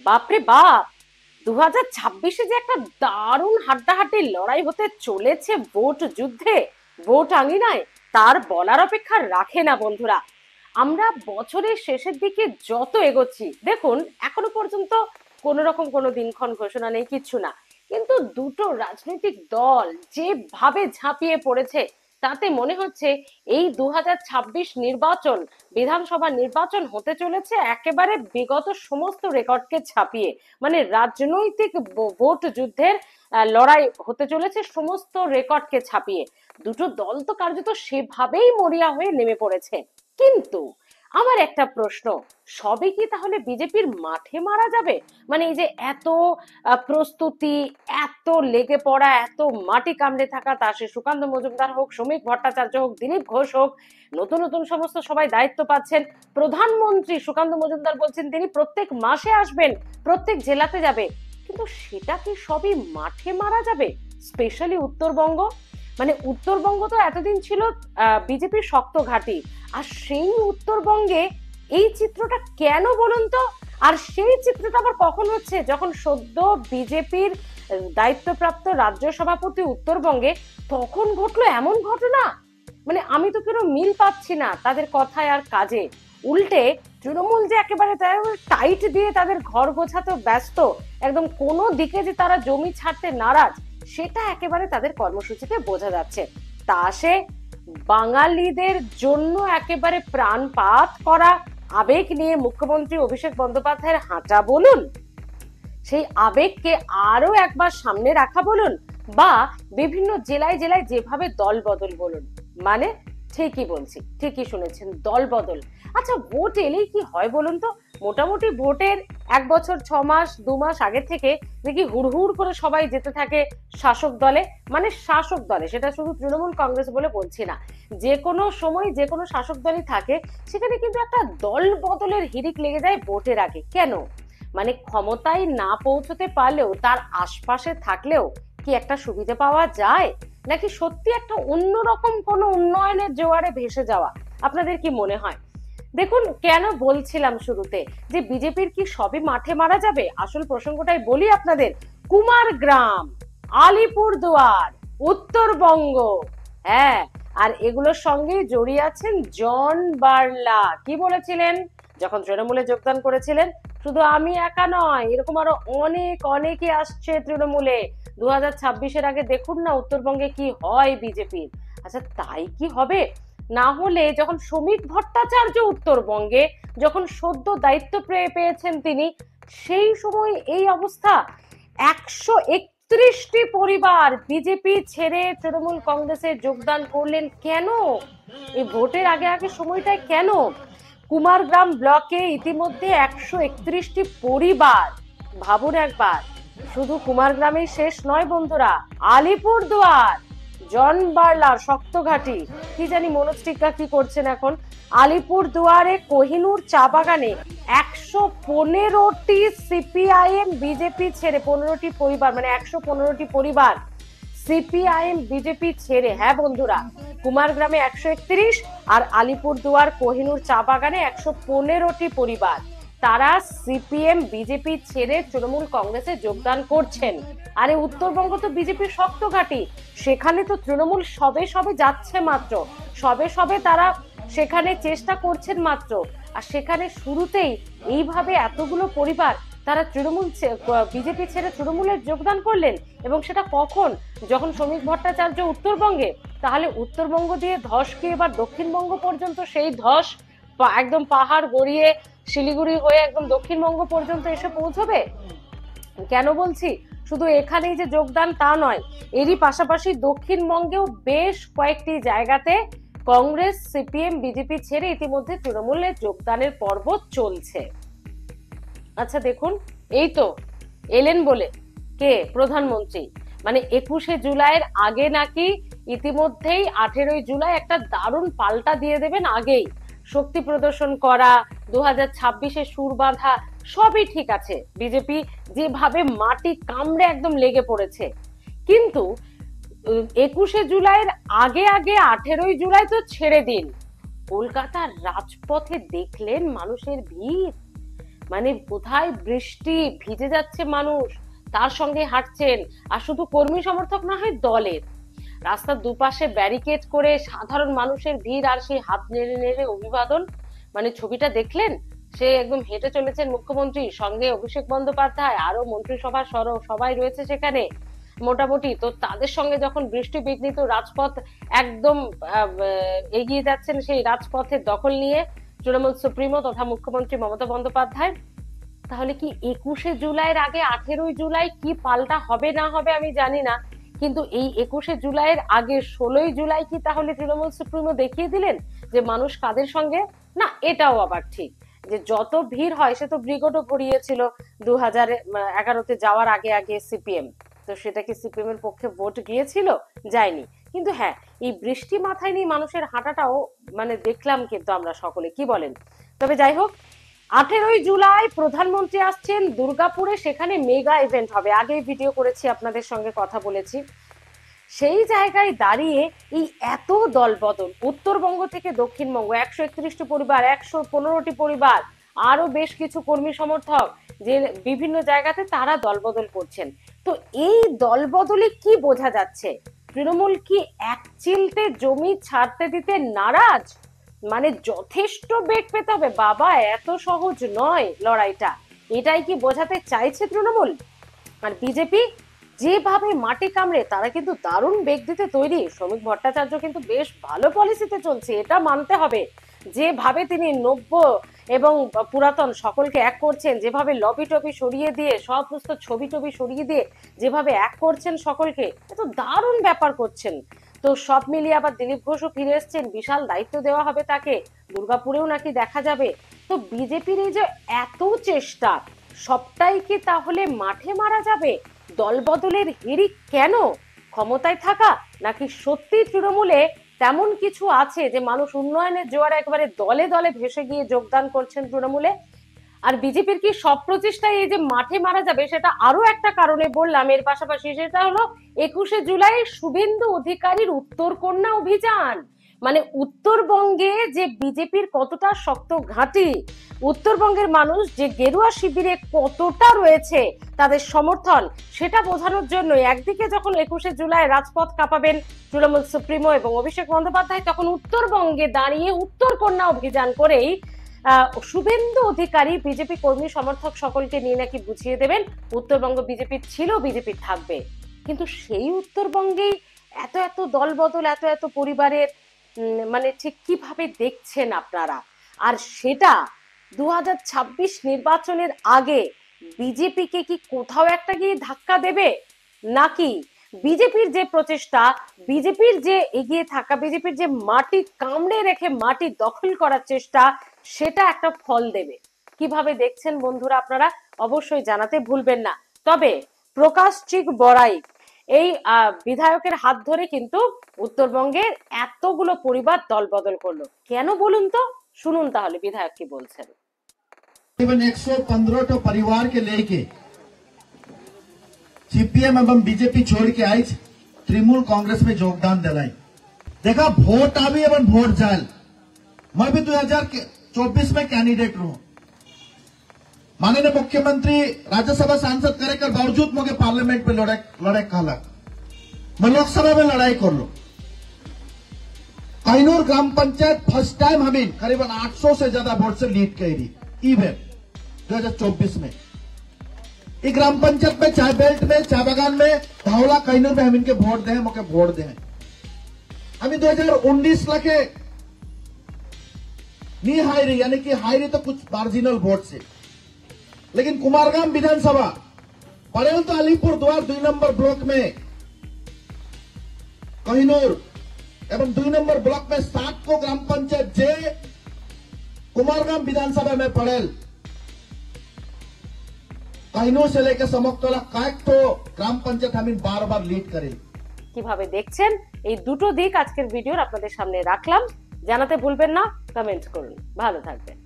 বাপরে বাপ, 2026-এ যে একটা দারুণ হাড্ডাহাড্ডি লড়াই হতে চলেছে ভোট যুদ্ধে, ভোট আঙিনায়, তার বলার অপেক্ষা রাখে না বন্ধুরা। আমরা বছরের শেষের দিকে যত এগোচ্ছি, দেখুন এখনো পর্যন্ত কোনো রকম কোনো দিনক্ষণ ঘোষণা নেই, কিচ্ছু না, কিন্তু দুটো রাজনৈতিক দল যেভাবে ঝাঁপিয়ে পড়েছে, তাতে মনে হচ্ছে এই 2026 নির্বাচন, বিধানসভা নির্বাচন হতে চলেছে একেবারে বিগত সমস্ত রেকর্ডকে ছাপিয়ে। মানে রাজনৈতিক ভোট যুদ্ধের লড়াই হতে চলেছে সমস্ত রেকর্ডকে ছাপিয়ে। দুটো দল তো কার্যত সেভাবেই মরিয়া হয়ে নেমে পড়েছে। কিন্তু আমার একটা প্রশ্ন, সবে কি তাহলে বিজেপির মাঠে মারা যাবে? মানে এই যে এত প্রস্তুতি, এত লেগে পড়া, এত মাটি কামড়ে থাকা, তা সে সুকান্ত মজুমদার হোক, শ্রমিক ভট্টাচার্য হোক, দিলীপ ঘোষ হোক, নতুন নতুন সমস্ত সবাই দায়িত্ব পাচ্ছেন। প্রধানমন্ত্রী সুকান্ত মজুমদার বলছেন তিনি প্রত্যেক মাসে আসবেন, প্রত্যেক জেলাতে যাবে, কিন্তু সেটা কি সবই মাঠে মারা যাবে? স্পেশালি উত্তরবঙ্গ, মানে উত্তরবঙ্গ তো এতদিন ছিল বিজেপির শক্ত ঘাঁটি, আর সেই উত্তরবঙ্গে এই চিত্রটা কেন বলুন তো? আর সেই চিত্রটা আবার কখন হচ্ছে? যখন সদ্য বিজেপির দায়িত্বপ্রাপ্ত রাজ্য সভাপতি উত্তরবঙ্গে, তখন ঘটলো এমন ঘটনা। মানে আমি তো কোনো মিল পাচ্ছি না তাদের কথায় আর কাজে। উল্টে তৃণমূল যে একেবারে টাইট দিয়ে তাদের ঘর গোছাতে ব্যস্ত, একদম কোনো দিকে যে তারা জমি ছাড়তে নারাজ, সেটা একেবারে তাদের কর্মসূচিতে বোঝা যাচ্ছে। তা সে বাঙালিদের জন্য একেবারে প্রাণপাত করা আবেগ নিয়ে মুখ্যমন্ত্রী অভিষেক বন্দ্যোপাধ্যায়ের হাঁটা বলুন, সেই আবেগকে আরো একবার সামনে রাখা বলুন, বা বিভিন্ন জেলায় জেলায় যেভাবে দল বদল বলুন, মানে ঠিকই বলছি, ঠিকই শুনেছেন, দল বদল। আচ্ছা, ভোট এলেই কি হয় বলুন তো? মোটামুটি ভোটের 1 বছর 6 মাস 2 মাস আগে থেকে দেখি হুড়হুড় করে সবাই যেতে থাকে শাসক দলে। মানে শাসক দলে, সেটা শুধু তৃণমূল কংগ্রেস বলে বলছি না, যে কোনো সময় যে কোনো শাসক দলই থাকে, সেখানে কিন্তু একটা দল বদলের হিড়িক লেগে যায় ভোটের আগে। কেন? মানে ক্ষমতায় না পৌঁছতে পারলেও তার আশপাশে থাকলেও কি একটা সুবিধা পাওয়া যায়, নাকি সত্যি একটা অন্যরকম কোনো উন্নয়নের জোয়ারে ভেসে যাওয়া? আপনাদের কি মনে হয়? দেখুন, কেন বলছিলাম শুরুতে যে বিজেপির কি সবই মাঠে মারা যাবে, আসল প্রসঙ্গটাই বলি আপনাদের। কুমারগ্রাম, আলিপুরদুয়ার, উত্তরবঙ্গ, হ্যাঁ, আর এগুলোর সঙ্গে জড়িয়ে আছেন জন বার্লা। কি বলেছিলেন যখন তৃণমূলে যোগদান করেছিলেন? শুধু আমি একা নয়, এরকম আরো অনেক অনেকে আসছে তৃণমূলে। 2026-এর আগে দেখুন না উত্তরবঙ্গে কি হয় বিজেপির। আচ্ছা, তাই কি হবে? না হলে যখন শ্রমিক ভট্টাচার্য উত্তরবঙ্গে, যখন সদ্য দায়িত্ব পেয়েছেন তিনি, সেই সময় এই অবস্থা। 131টি পরিবার বিজেপি ছেড়ে তৃণমূল কংগ্রেসে যোগদান করলেন কেন? এই ভোটের আগে আগে সময়টায় কেন? কুমারগ্রাম ব্লকে ইতিমধ্যে 131টি পরিবার। ভাবুন একবার, শুধু কুমারগ্রামেই শেষ নয় বন্ধুরা, আলিপুরদুয়ার, জন বার্লার শক্ত ঘাঁটি। কি জানি মনোজ টিক্কা কি করছেন এখন। আলিপুরদুয়ারে কোহিনুর চা বাগানে 115টি সিপিআইএম বিজেপি ছেড়ে 15টি পরিবার, মানে 115টি পরিবার সিপিআইএম বিজেপি ছেড়ে। হ্যাঁ বন্ধুরা, কুমারগ্রামে 131 আর আলিপুরদুয়ার কোহিনুর চা বাগানে 115টি পরিবার, তারা সিপিএম বিজেপি ছেড়ে তৃণমূল কংগ্রেসে যোগদান করছেন। আরে উত্তরবঙ্গ তো বিজেপির শক্ত ঘাঁটি, সেখানে তো তৃণমূল সবে সবে যাচ্ছে মাত্র, সবে সবে তারা সেখানে চেষ্টা করছেন মাত্র, আর সেখানে শুরুতেই এইভাবে এতগুলো পরিবার তারা তৃণমূল বিজেপি ছেড়ে তৃণমূলে যোগদান করলেন। এবং সেটা কখন? যখন শ্রমিক ভট্টাচার্য উত্তরবঙ্গে। তাহলে উত্তরবঙ্গ দিয়ে ধস কি এবার দক্ষিণবঙ্গ পর্যন্ত সেই ধস একদম পাহাড় গড়িয়ে শিলিগুড়ি হয়ে একদম দক্ষিণবঙ্গ পর্যন্ত এসে পৌঁছবে? কেন বলছি? শুধু এখানেই যে যোগদান তা নয়, এরই পাশাপাশি দক্ষিণবঙ্গেও বেশ কয়েকটি জায়গাতে কংগ্রেস সিপিএম বিজেপি ছেড়ে ইতিমধ্যে তৃণমূলে যোগদানের পর্ব চলছে। আচ্ছা দেখুন, এই তো এলেন বলে কে? প্রধানমন্ত্রী। মানে 21শে জুলাইয়ের আগে নাকি ইতিমধ্যেই 18ই জুলাই একটা দারুণ পাল্টা দিয়ে দেবেন আগেই। শক্তি প্রদর্শন করা, 2026-এ সুর বাঁধা, সবই ঠিক আছে, বিজেপি যেভাবে মাটি কামড়ে একদম লেগে পড়েছে। কিন্তু 21শে জুলাইয়ের আগে আগে 18ই জুলাই তো ছেড়ে দিন, কলকাতার রাজপথে দেখলেন মানুষের ভিড়। মানে কোথায় বৃষ্টি, ভিজে যাচ্ছে মানুষ, তার সঙ্গে হাঁটছেন। আর শুধু কর্মী সমর্থক না হয় দলের, রাস্তার দুপাশে ব্যারিকেড করে সাধারণ মানুষের ভিড়, আর সেই হাত নেড়ে নেড়ে অভিবাদন। মানে ছবিটা দেখলেন, সে একদম হেঁটে চলেছেন মুখ্যমন্ত্রী, সঙ্গে অভিষেক বন্দ্যোপাধ্যায়, আরো মন্ত্রিসভার সবাই রয়েছে সেখানে মোটামুটি। তো তাদের সঙ্গে যখন বৃষ্টি বিঘ্নিত রাজপথ একদম এগিয়ে যাচ্ছেন সেই রাজপথের দখল নিয়ে তৃণমূল সুপ্রিমো তথা মুখ্যমন্ত্রী মমতা বন্দ্যোপাধ্যায়, তাহলে কি 21শে জুলাইয়ের আগে 18ই জুলাই কি পাল্টা হবে না হবে আমি জানি না, কিন্তু এই 21শে জুলাইয়ের আগে 16ই জুলাই কি তাহলে তৃণমূল সুপ্রিমো দেখিয়ে দিলেন যে মানুষ কাদের সঙ্গে? না, এটাও আবার ঠিক যে যত ভিড় হয়, সে তো ব্রিগেডও গড়িয়েছিল 2011-তে যাওয়ার আগে আগে সিপিএম, তো সেটা কি সিপিএম এর পক্ষে ভোট গিয়েছিল? যায়নি। কিন্তু হ্যাঁ, এই বৃষ্টি মাথায় নিয়ে মানুষের হাঁটাটাও মানে দেখলাম কিন্তু আমরা সকলে, কি বলেন? তবে যাই হোক, 18ই জুলাই প্রধানমন্ত্রী আসছেন দুর্গাপুরে, সেখানে মেগা ইভেন্ট হবে। আগেই ভিডিও করেছি, আপনাদের সঙ্গে কথা বলেছি। সেই জায়গায় দাঁড়িয়ে এই এত দলবদল, উত্তরবঙ্গ থেকে দক্ষিণবঙ্গ, 131টি পরিবার, 115টি পরিবার, আরো বেশ কিছু কর্মী সমর্থক যে বিভিন্ন জায়গাতে তারা দলবদল করছেন। তো এই দলবদলে কি বোঝা যাচ্ছে? তৃণমূল কি এক চিলতে জমি ছাড়তে দিতে নারাজ? মানে যথেষ্ট বেগ পেতে হবে বাবা, এত সহজ নয় লড়াইটা, এটাই কি বোঝাতে চাইছে তৃণমূল? আর বিজেপি যেভাবে মাটি কামড়ে, তারা কিন্তু দারুণ বেগ দিতে তৈরি। শ্রমিক ভট্টাচার্য কিন্তু বেশ ভালো পলিসিতে চলছে, এটা মানতে হবে। যেভাবে তিনি নব্য এবং পুরাতন সকলকে এক করছেন, যেভাবে লবি টবি সরিয়ে দিয়ে, সমস্ত ছবি টবি সরিয়ে দিয়ে যেভাবে এক করছেন সকলকে, এত দারুণ ব্যাপার করছেন। তো সব মিলিয়ে আবার দিলীপ ঘোষও ফিরে এসছেন, বিশাল দায়িত্ব দেওয়া হবে তাকে, দুর্গাপুরেও নাকি দেখা যাবে। তো বিজেপির এই যে এত চেষ্টা, সবটাই কি তাহলে মাঠে মারা যাবে? দলবদলের হিড়িক কেন? ক্ষমতায় থাকা, নাকি সত্যি তৃণমূলে তেমন কিছু আছে যে মানুষ উন্নয়নের জোয়ারে একবারে দলে দলে ভেসে গিয়ে যোগদান করছেন তৃণমূলে? আর বিজেপির কি সব প্রচেষ্টায় এই যে মাঠে মারা যাবে, সেটা আরো একটা কারণে বললাম এর পাশাপাশি, সেটা হলো 21শে জুলাই শুভেন্দু অধিকারীর উত্তরকন্যা অভিযান। মানে উত্তরবঙ্গে যে বিজেপির কতটা শক্ত ঘাঁটি, উত্তরবঙ্গের মানুষ যে গেরুয়া শিবিরে কতটা রয়েছে তাদের সমর্থন, সেটা বোঝানোর জন্য একদিকে যখন 21শে জুলাই রাজপথ কাঁপাবেন তৃণমূল সুপ্রিমো এবং অভিষেক বন্দ্যোপাধ্যায়, তখন উত্তরবঙ্গে দাঁড়িয়ে উত্তরকন্যা অভিযান করেই শুভেন্দু অধিকারী বিজেপি কর্মী সমর্থক সকলকে নিয়ে নাকি বুঝিয়ে দেবেন উত্তরবঙ্গ বিজেপির ছিল, বিজেপির থাকবে। কিন্তু সেই উত্তরবঙ্গেই এত এত দলবদল, এত এত পরিবারের মানে ঠিক কিভাবে দেখছেন আপনারা? আর সেটা 2026 নির্বাচনের আগে বিজেপিকে কি কোথাও একটা গিয়ে ধাক্কা দেবে, নাকি বিজেপির যে প্রচেষ্টা, বিজেপির যে এগিয়ে থাকা, বিজেপির যে মাটি কামড়ে রেখে মাটি দখল করার চেষ্টা, সেটা একটা ফল দেবে? কিভাবে দেখছেন বন্ধুরা আপনারা? অবশ্যই জানাতে ভুলবেন না। তবে প্রকাশ চিক বড়াই এই বিধায়কের হাত ধরে কিন্তু উত্তরবঙ্গের এতগুলো পরিবার দল বদল করলো কেন বলুন তো? শুনুন তাহলে বিধায়ক কি বলছেন। 115 परिवार के लेके सीपीएम एवं बीजेपी छोड़ के आई तृणमूल कांग्रेस में योगदान दिलाई। देखा वोट आवी एवं वोट जाल, मैं भी 2024 में कैंडिडेट हूं। माननीय मुख्यमंत्री राज्यसभा सांसद करे कर बावजूद मुझे पार्लियामेंट में लड़ाई कहला, मैं लोकसभा में लड़ाई कर लो। कहिनूर ग्राम पंचायत फर्स्ट टाइम हमें करीबन 800 से ज्यादा वोट से लीड करी इवेंट 2024 में। ये ग्राम पंचायत में, चाय बेल्ट में, चाय बागान में, धावला कहिनूर में हम इनके वोट दे, मुझे वोट दे। अभी 2019 लगे नहीं हायरी, यानी कि हायरी तो कुछ मार्जिनल वोट से, लेकिन कुमारगाम विधानसभा पड़ेल तो अलीपुर द्वार 2 नंबर ब्लॉक में कहिनूर एवं 2 नंबर ब्लॉक में 7 को ग्राम पंचायत जे कुमारगाम विधानसभा में पड़ेल। कहिनूर से लेकर समकतला कायक तो ग्राम पंचायत हम बार बार लीड करें। কিভাবে দেখছেন এই দুটো দিক আজকের ভিডিওর আপনাদের সামনে রাখলাম। জানাতে ভুলবেন না, কমেন্ট করুন। ভালো থাকবেন।